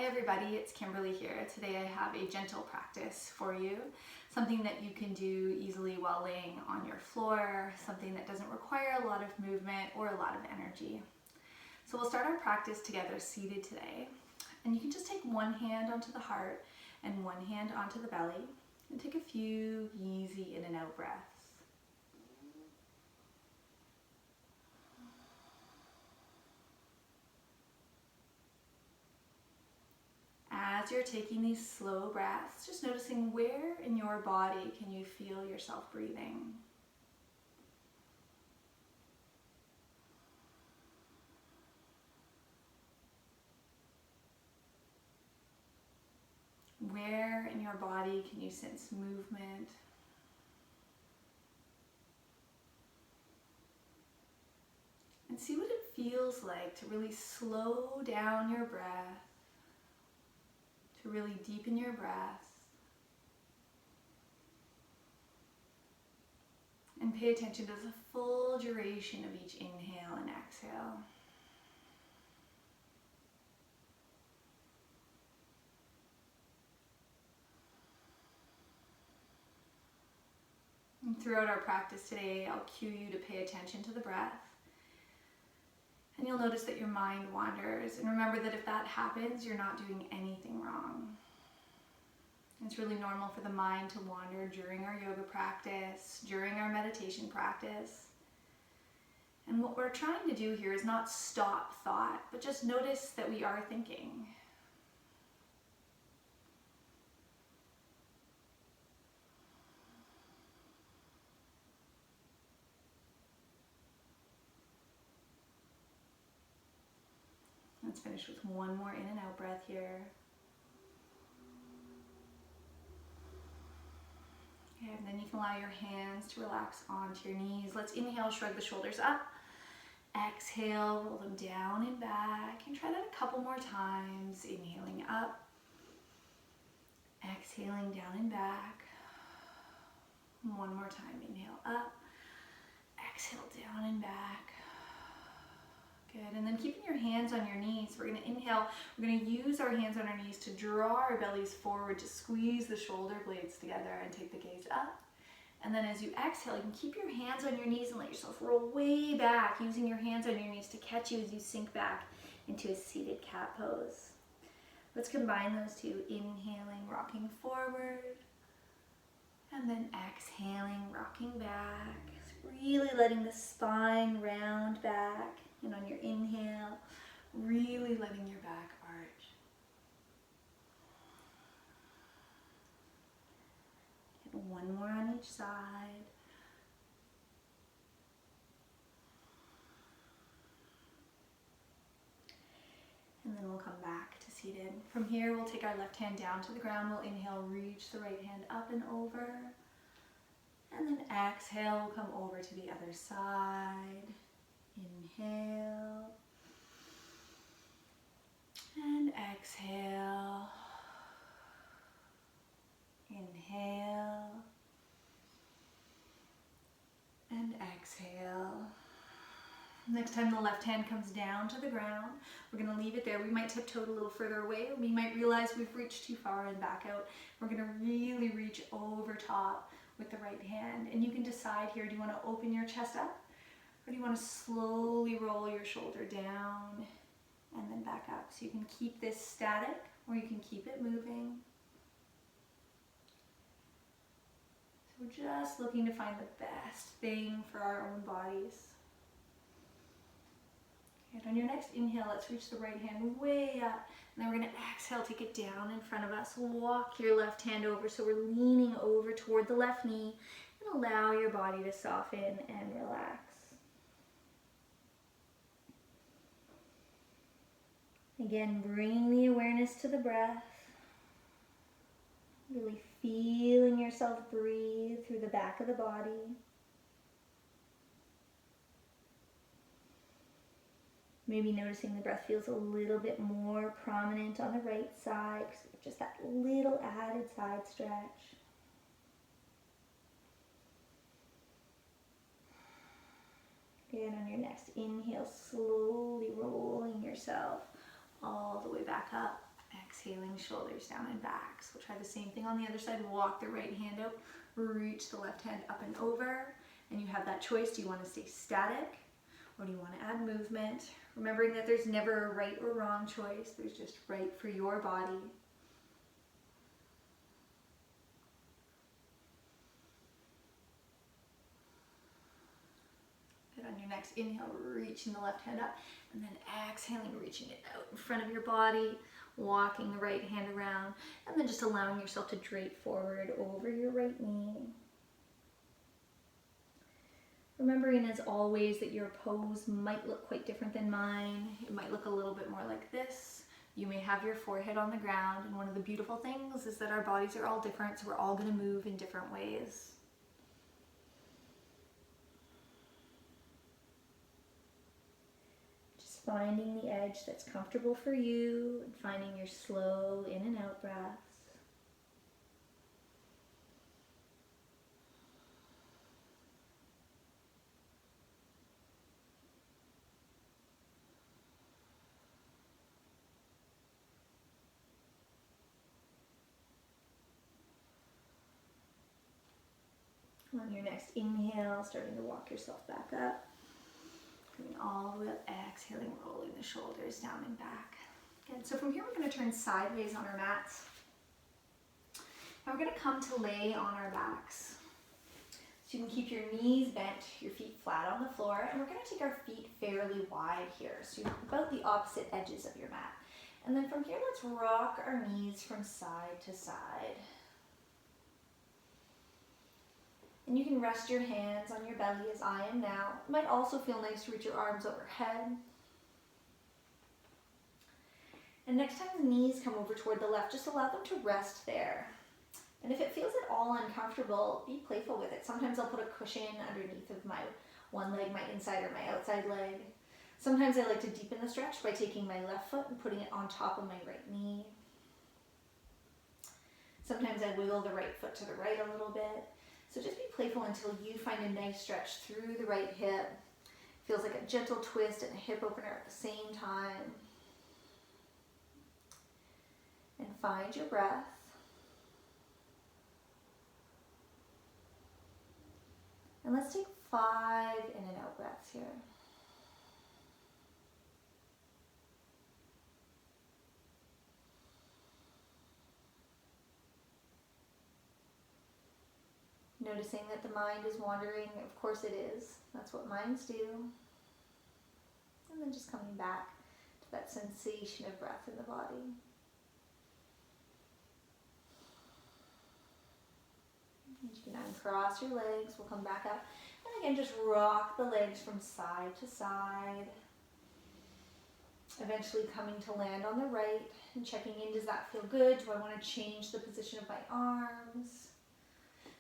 everybody, it's Kimberly here. Today I have a gentle practice for you, something that you can do easily while laying on your floor, something that doesn't require a lot of movement or a lot of energy. So we'll start our practice together seated today, and you can just take one hand onto the heart and one hand onto the belly and take a few easy in and out breaths. As you're taking these slow breaths, just noticing where in your body can you feel yourself breathing. Where in your body can you sense movement? And see what it feels like to really slow down your breath, to really deepen your breath, and pay attention to the full duration of each inhale and exhale. And throughout our practice today, I'll cue you to pay attention to the breath. And you'll notice that your mind wanders. And remember that if that happens, you're not doing anything wrong. It's really normal for the mind to wander during our yoga practice, during our meditation practice. And what we're trying to do here is not stop thought, but just notice that we are thinking. Let's finish with one more in and out breath here. Okay, and then you can allow your hands to relax onto your knees. Let's inhale, shrug the shoulders up. Exhale, roll them down and back. And try that a couple more times. Inhaling up. Exhaling down and back. One more time. Inhale up. Exhale down and back. Good, and then keeping your hands on your knees, we're going to inhale, we're going to use our hands on our knees to draw our bellies forward, to squeeze the shoulder blades together and take the gaze up. And then as you exhale, you can keep your hands on your knees and let yourself roll way back, using your hands on your knees to catch you as you sink back into a seated cat pose. Let's combine those two, inhaling, rocking forward, and then exhaling, rocking back, really letting the spine round back. And on your inhale, really letting your back arch. Get one more on each side. And then we'll come back to seated. From here, we'll take our left hand down to the ground. We'll inhale, reach the right hand up and over. And then exhale, we'll come over to the other side. Inhale and exhale, inhale and exhale. Next time the left hand comes down to the ground, we're going to leave it there. We might tiptoe a little further away. We might realize we've reached too far and back out. We're going to really reach over top with the right hand. And you can decide here, do you want to open your chest up? Or do you want to slowly roll your shoulder down and then back up? So you can keep this static or you can keep it moving. So we're just looking to find the best thing for our own bodies. And on your next inhale, let's reach the right hand way up. And then we're going to exhale, take it down in front of us. Walk your left hand over so we're leaning over toward the left knee and allow your body to soften and relax. Again, bringing the awareness to the breath, really feeling yourself breathe through the back of the body. Maybe noticing the breath feels a little bit more prominent on the right side, just that little added side stretch. And on your next inhale, slowly rolling yourself all the way back up Exhaling, shoulders down and back. So we'll try the same thing on the other side. Walk the right hand out, reach the left hand up and over. And you have that choice. Do you want to stay static or do you want to add movement? Remembering that there's never a right or wrong choice. There's just right for your body. Good. On your next inhale, reaching the left hand up, and then exhaling, reaching it out in front of your body, walking the right hand around, and then just allowing yourself to drape forward over your right knee. Remembering, as always, that your pose might look quite different than mine. It might look a little bit more like this. You may have your forehead on the ground, and one of the beautiful things is that our bodies are all different, so we're all going to move in different ways. Just finding the edge that's comfortable for you, and finding your slow in and out breaths. On your next inhale, starting to walk yourself back up. Coming all the way up, exhaling, rolling the shoulders down and back. Good. So from here, we're going to turn sideways on our mats. And we're going to come to lay on our backs. So you can keep your knees bent, your feet flat on the floor, and we're going to take our feet fairly wide here. So you're about the opposite edges of your mat. And then from here, let's rock our knees from side to side. And you can rest your hands on your belly as I am now. It might also feel nice to reach your arms overhead. And next time the knees come over toward the left, just allow them to rest there. And if it feels at all uncomfortable, be playful with it. Sometimes I'll put a cushion underneath of my one leg, my inside or my outside leg. Sometimes I like to deepen the stretch by taking my left foot and putting it on top of my right knee. Sometimes I wiggle the right foot to the right a little bit. So just be playful until you find a nice stretch through the right hip. Feels like a gentle twist and a hip opener at the same time. And find your breath. And let's take 5 in and out breaths here. Noticing that the mind is wandering, of course it is. That's what minds do. And then just coming back to that sensation of breath in the body. And you can uncross your legs, we'll come back up. And again, just rock the legs from side to side. Eventually coming to land on the right and checking in, does that feel good? Do I want to change the position of my arms?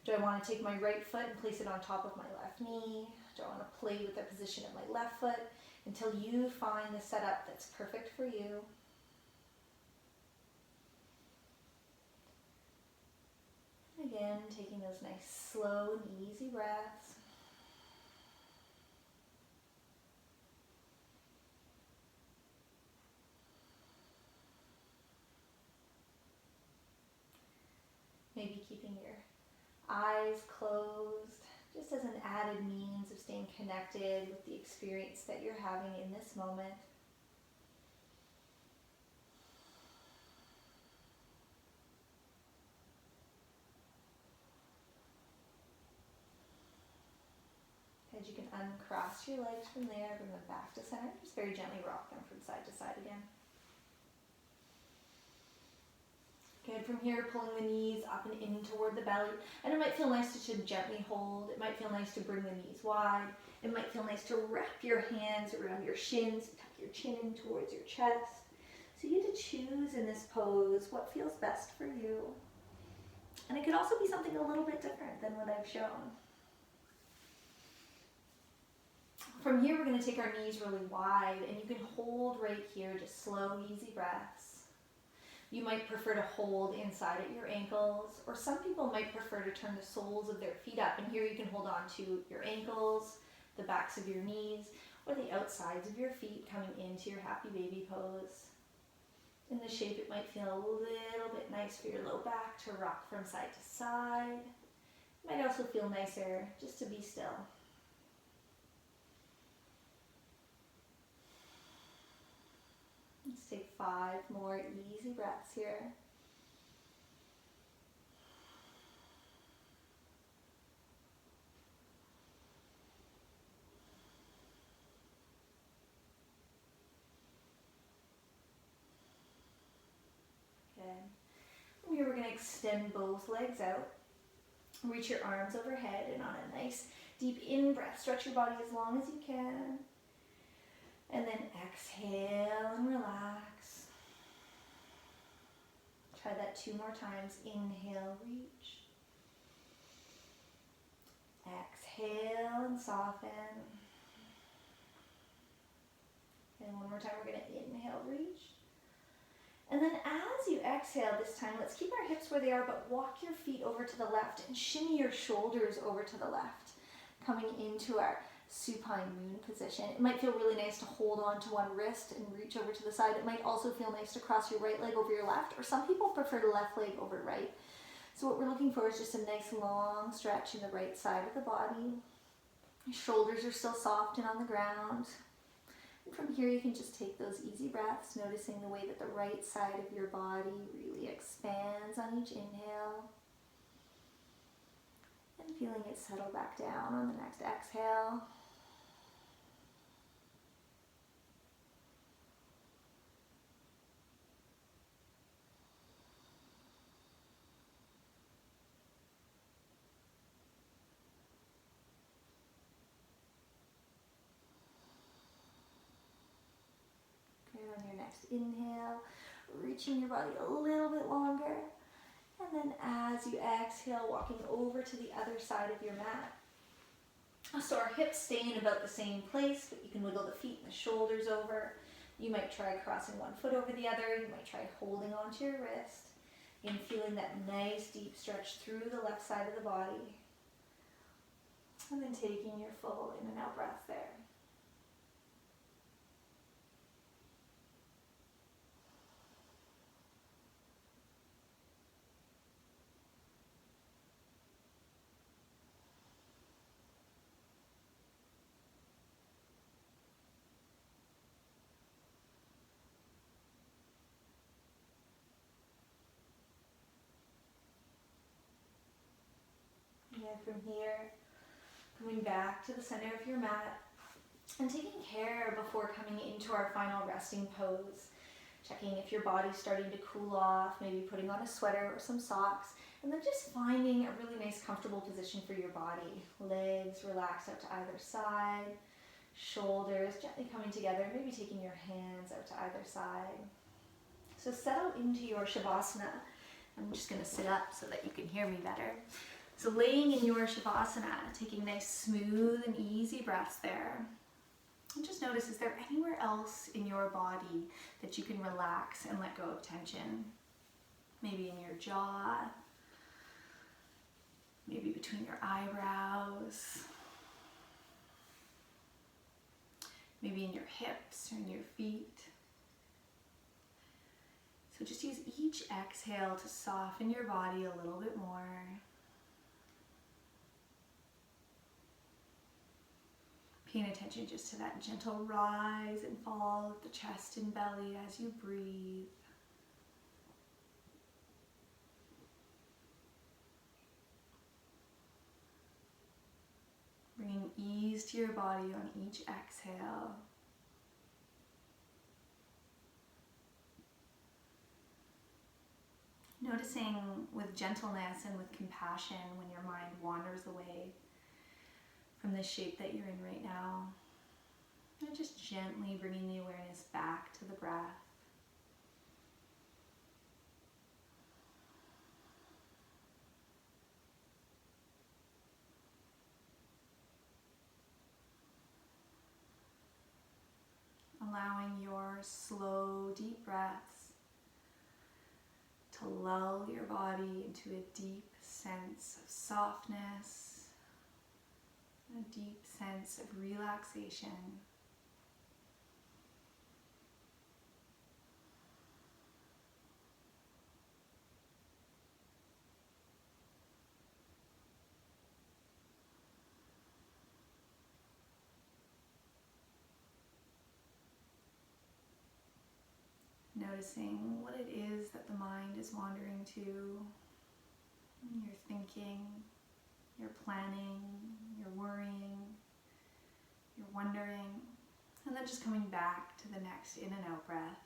Do I want to take my right foot and place it on top of my left knee? Do I want to play with the position of my left foot until you find the setup that's perfect for you? And again, taking those nice slow and easy breaths. Maybe keeping your eyes closed, just as an added means of staying connected with the experience that you're having in this moment. As you can uncross your legs from there, bring them back to center, just very gently rock them from side to side again. Good. From here, pulling the knees up and in toward the belly. And it might feel nice to gently hold. It might feel nice to bring the knees wide. It might feel nice to wrap your hands around your shins, tuck your chin in towards your chest. So you get to choose in this pose what feels best for you. And it could also be something a little bit different than what I've shown. From here, we're going to take our knees really wide, and you can hold right here, just slow, easy breaths. You might prefer to hold inside at your ankles, or some people might prefer to turn the soles of their feet up, and here you can hold on to your ankles, the backs of your knees, or the outsides of your feet coming into your happy baby pose. In this shape, it might feel a little bit nice for your low back to rock from side to side. It might also feel nicer just to be still. Let's take 5 more easy breaths here. From here, we're going to extend both legs out. Reach your arms overhead, and on a nice deep in-breath, stretch your body as long as you can. And then exhale and relax. Try that 2 more times. Inhale, reach. Exhale and soften. And one more time, we're going to inhale, reach. And then as you exhale this time, let's keep our hips where they are, but walk your feet over to the left and shimmy your shoulders over to the left, coming into our supine moon position. It might feel really nice to hold on to one wrist and reach over to the side. It might also feel nice to cross your right leg over your left, or some people prefer the left leg over right. So what we're looking for is just a nice long stretch in the right side of the body. Your shoulders are still soft and on the ground. And from here, you can just take those easy breaths, noticing the way that the right side of your body really expands on each inhale. And feeling it settle back down on the next exhale. On your next inhale, reaching your body a little bit longer. And then as you exhale, walking over to the other side of your mat. So our hips stay in about the same place, but you can wiggle the feet and the shoulders over. You might try crossing one foot over the other. You might try holding onto your wrist and feeling that nice deep stretch through the left side of the body. And then taking your full in and out breath there. From here, coming back to the center of your mat and taking care before coming into our final resting pose. Checking if your body's starting to cool off, maybe putting on a sweater or some socks, and then just finding a really nice comfortable position for your body. Legs relaxed out to either side, shoulders gently coming together, maybe taking your hands out to either side. So settle into your Shavasana. I'm just going to sit up so that you can hear me better. So laying in your Shavasana, taking nice, smooth and easy breaths there. And just notice, is there anywhere else in your body that you can relax and let go of tension? Maybe in your jaw, maybe between your eyebrows, maybe in your hips or in your feet. So just use each exhale to soften your body a little bit more. Paying attention just to that gentle rise and fall of the chest and belly as you breathe. Bringing ease to your body on each exhale. Noticing with gentleness and with compassion when your mind wanders away from the shape that you're in right now. And just gently bringing the awareness back to the breath. Allowing your slow, deep breaths to lull your body into a deep sense of softness, a deep sense of relaxation. noticing what it is that the mind is wandering to. You're thinking, you're planning, you're worrying, you're wondering, and then just coming back to the next in and out breath.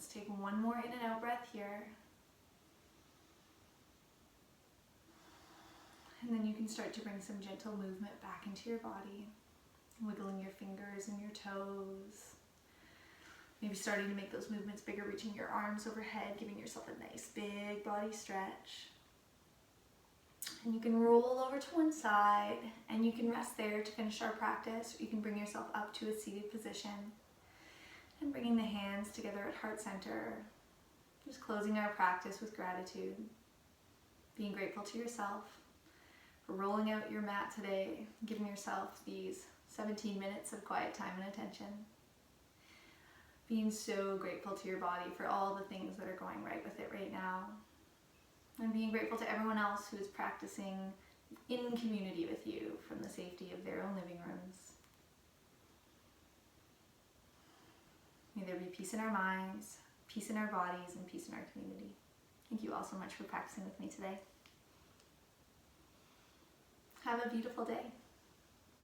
Let's take one more in and out breath here. And then you can start to bring some gentle movement back into your body, wiggling your fingers and your toes. Maybe starting to make those movements bigger, reaching your arms overhead, giving yourself a nice big body stretch. And you can roll over to one side, and you can rest there to finish our practice. You can bring yourself up to a seated position. And bringing the hands together at heart center, just closing our practice with gratitude, being grateful to yourself for rolling out your mat today, giving yourself these 17 minutes of quiet time and attention, being so grateful to your body for all the things that are going right with it right now, and being grateful to everyone else who is practicing in community with you from the safety of their own living rooms. May there be peace in our minds, peace in our bodies, and peace in our community. Thank you all so much for practicing with me today. Have a beautiful day.